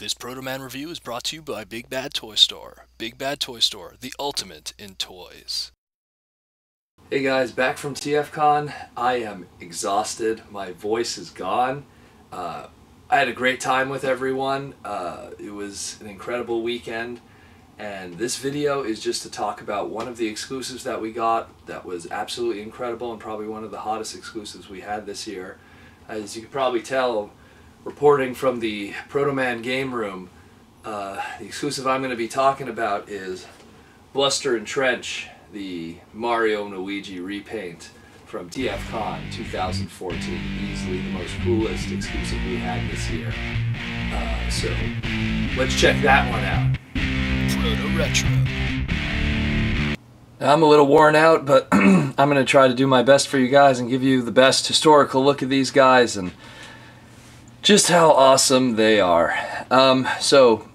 This Protoman review is brought to you by Big Bad Toy Store. Big Bad Toy Store, the ultimate in toys. Hey guys, back from TFcon. I am exhausted. My voice is gone. I had a great time with everyone. It was an incredible weekend. And this video is just to talk about one of the exclusives that we got that was absolutely incredible and probably one of the hottest exclusives we had this year. As you can probably tell, reporting from the Protoman game room, the exclusive I'm going to be talking about is Bluster and Trench, the Mario and Luigi repaint from TFcon 2014. Easily the most coolest exclusive we had this year. So let's check that one out. Protoretro. I'm a little worn out, but I'm going to try to do my best for you guys and give you the best historical look at these guys and just how awesome they are. So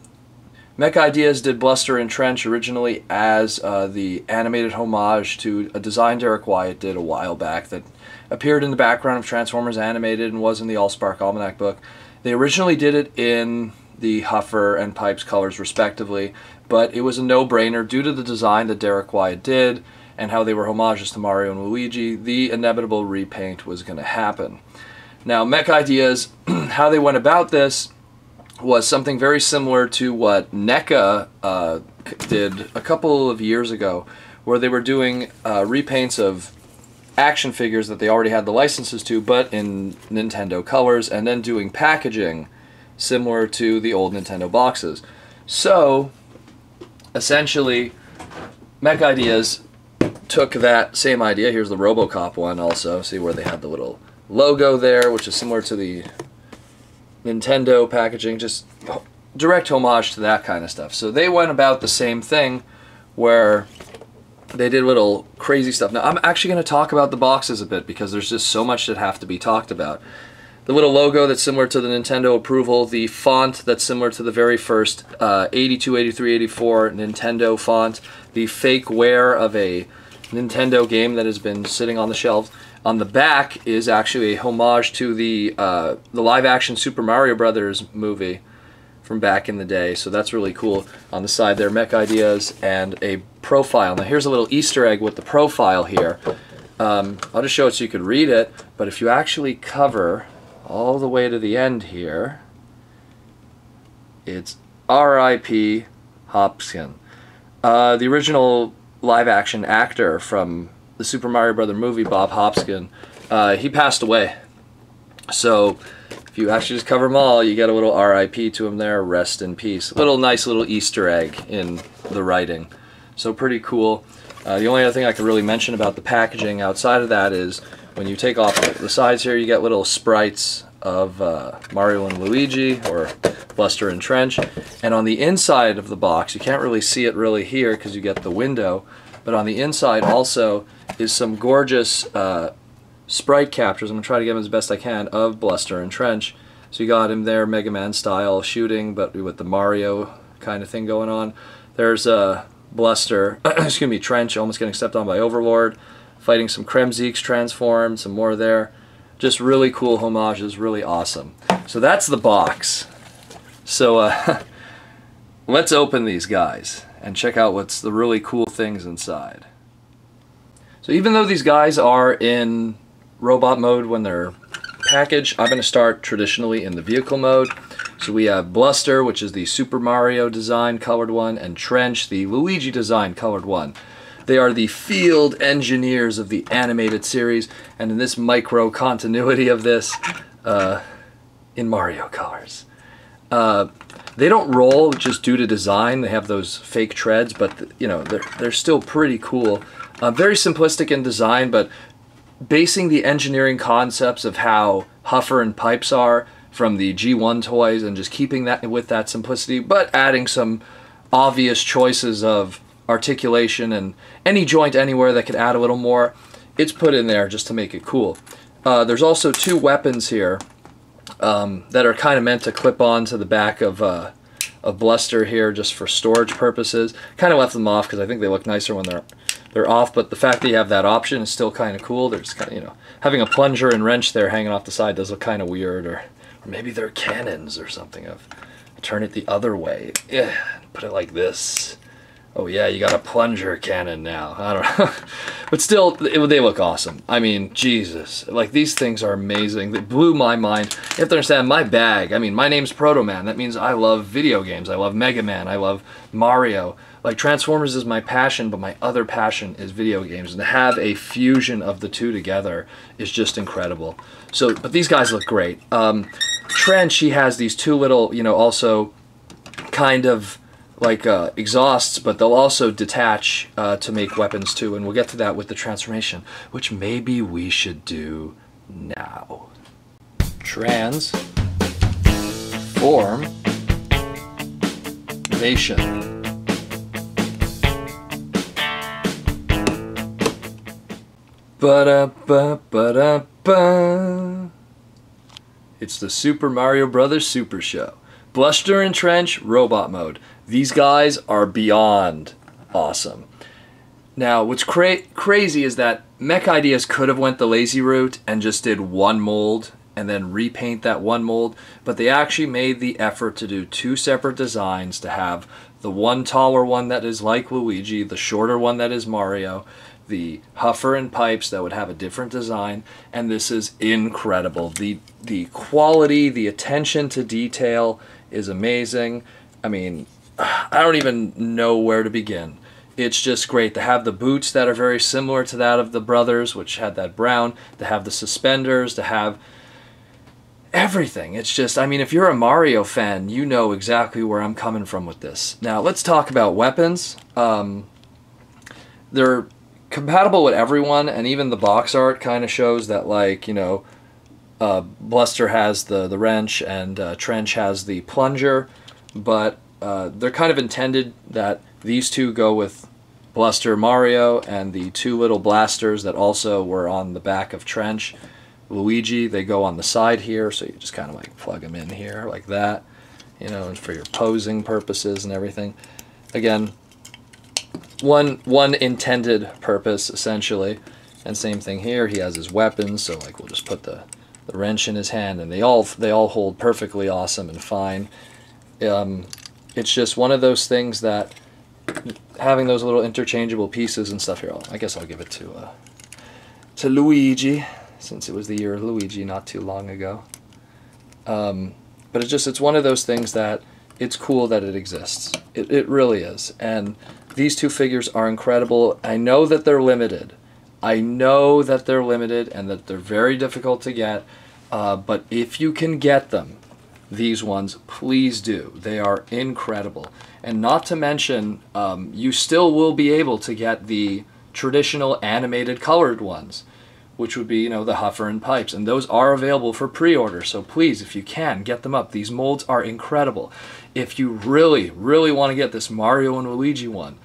Mech Ideas did Bluster and Trench originally as the animated homage to a design Derek Wyatt did a while back that appeared in the background of Transformers Animated and was in the Allspark Almanac book. They originally did it in the Huffer and Pipes colors respectively, but it was a no-brainer due to the design that Derek Wyatt did and how they were homages to Mario and Luigi. The inevitable repaint was going to happen. Now, Mech Ideas, how they went about this was something very similar to what NECA did a couple of years ago, where they were doing repaints of action figures that they already had the licenses to, but in Nintendo colors, and then doing packaging similar to the old Nintendo boxes. So, essentially, Mech Ideas took that same idea. Here's the RoboCop one also. See where they had the little logo there, which is similar to the Nintendo packaging, just direct homage to that kind of stuff. So they went about the same thing where they did little crazy stuff. Now I'm actually going to talk about the boxes a bit because there's just so much that have to be talked about. The little logo that's similar to the Nintendo approval, the font that's similar to the very first 82, 83, 84 Nintendo font, the fake wear of a Nintendo game that has been sitting on the shelves. On the back is actually a homage to the live-action Super Mario Brothers movie from back in the day, so that's really cool. On the side there, Mech Ideas and a profile. Now here's a little Easter egg with the profile here. I'll just show it so you could read it, but if you actually cover all the way to the end here, it's R.I.P. Hopkins. The original live-action actor from the Super Mario Brothers movie, Bob Hopkins, he passed away. So if you actually just cover them all, you get a little R.I.P. to him there, rest in peace. Nice little Easter egg in the writing. So pretty cool. The only other thing I could really mention about the packaging outside of that is when you take off the sides here, you get little sprites of Mario and Luigi, or Bluster and Trench. And on the inside of the box, you can't really see it really here because you get the window, but on the inside also is some gorgeous sprite captures. I'm going to try to get them as best I can of Bluster and Trench. So you got him there, Mega Man style shooting, but with the Mario kind of thing going on. There's Bluster, excuse me, Trench almost getting stepped on by Overlord, fighting some Kremzeeks transformed, some more there. Just really cool homages, really awesome. So that's the box. So let's open these guys and check out what's the really cool things inside. So even though these guys are in robot mode when they're packaged, I'm going to start traditionally in the vehicle mode. So we have Bluster, which is the Super Mario design colored one, and Trench, the Luigi design colored one. They are the field engineers of the animated series, and in this micro continuity of this, in Mario colors. They don't roll just due to design. They have those fake treads, but you know they're still pretty cool. Very simplistic in design, but basing the engineering concepts of how Huffer and Pipes are from the G1 toys and just keeping that with that simplicity, but adding some obvious choices of articulation and any joint anywhere that could add a little more. It's put in there just to make it cool. There's also two weapons here that are kind of meant to clip on to the back of Bluster here just for storage purposes. Kind of left them off because I think they look nicer when they're off, but the fact that you have that option is still kind of cool. They're just kind of, you know, having a plunger and wrench there hanging off the side does look kind of weird, or maybe they're cannons or something. Turn it the other way. Yeah, put it like this. Oh yeah, you got a plunger cannon now. I don't know. But still, they look awesome. I mean, Jesus. Like, these things are amazing. They blew my mind. You have to understand, my bag, I mean, my name's Protoman. That means I love video games. I love Mega Man. I love Mario. Like, Transformers is my passion, but my other passion is video games. And to have a fusion of the two together is just incredible. So, but these guys look great. Trench, he has these two little, you know, also kind of like exhausts, but they'll also detach to make weapons too, and we'll get to that with the transformation, which maybe we should do now. Transformation. Ba-da-ba-ba-da-ba. It's the Super Mario Brothers Super Show. Bluster and Trench, robot mode. These guys are beyond awesome. Now, what's crazy is that Mech Ideas could have went the lazy route and just did one mold and then repaint that one mold, but they actually made the effort to do two separate designs, to have the one taller one that is like Luigi, the shorter one that is Mario, the Huffer and Pipes that would have a different design, and this is incredible. The quality, the attention to detail is amazing. I mean, I don't even know where to begin. It's just great to have the boots that are very similar to that of the brothers, which had that brown, to have the suspenders, to have everything. It's just, I mean, if you're a Mario fan, you know exactly where I'm coming from with this. Now, let's talk about weapons. They're compatible with everyone, and even the box art kind of shows that, like, you know, Bluster has the wrench and Trench has the plunger, but they're kind of intended that these two go with Bluster Mario, and the two little blasters that also were on the back of Trench Luigi, they go on the side here, so you just kind of like plug them in here like that, you know, for your posing purposes and everything. Again, one intended purpose essentially, and same thing here. He has his weapons, so like we'll just put the wrench in his hand, and they all hold perfectly awesome and fine. It's just one of those things that having those little interchangeable pieces and stuff here. I guess I'll give it to Luigi, since it was the year of Luigi not too long ago. But it's one of those things that it's cool that it exists. It really is. And these two figures are incredible. I know that they're limited. I know that they're limited and that they're very difficult to get. But if you can get them, these ones, please do. They are incredible. And not to mention, you still will be able to get the traditional animated colored ones, which would be, you know, the Huffer and Pipes. And those are available for pre-order, so please, if you can, get them up. These molds are incredible. If you really, really want to get this Mario and Luigi one,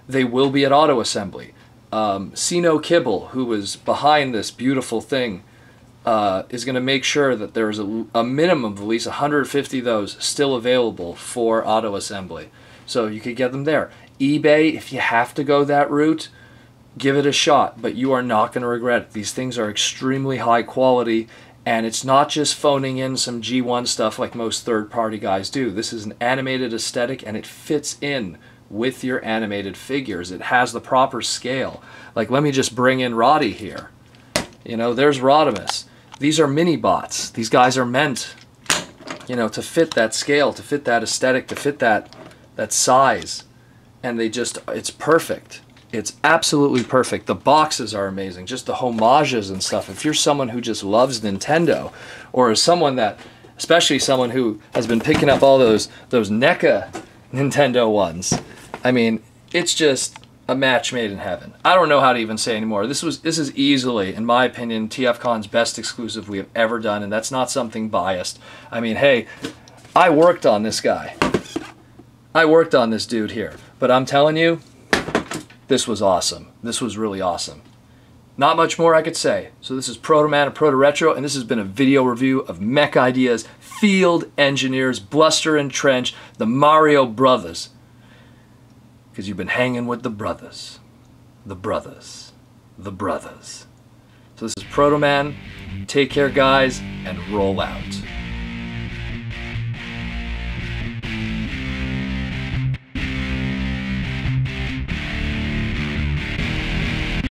they will be at Auto Assembly. Sino Kibble, who was behind this beautiful thing, is going to make sure that there's a minimum of at least 150 of those still available for Auto Assembly. So you could get them there. eBay, if you have to go that route, give it a shot, but you are not going to regret it. These things are extremely high quality, and it's not just phoning in some G1 stuff like most third-party guys do. This is an animated aesthetic, and it fits in with your animated figures. It has the proper scale. Like, let me just bring in Roddy here. You know, there's Rodimus. These are mini bots. These guys are meant, you know, to fit that scale, to fit that aesthetic, to fit that size. And it's perfect. It's absolutely perfect. The boxes are amazing. Just the homages and stuff. If you're someone who just loves Nintendo, or is someone that, especially someone who has been picking up all those NECA Nintendo ones, I mean, it's just a match made in heaven. I don't know how to even say anymore. This is easily, in my opinion, TFcon's best exclusive we have ever done, and that's not something biased. I mean, hey, I worked on this guy. I worked on this dude here. But I'm telling you, this was awesome. This was really awesome. Not much more I could say. So this is Protoman and Protoretro, and this has been a video review of Mech Ideas, Field Engineers, Bluster and Trench, the Mario Brothers. Because you've been hanging with the brothers. The brothers. The brothers. So this is Protoman. Take care, guys, and roll out.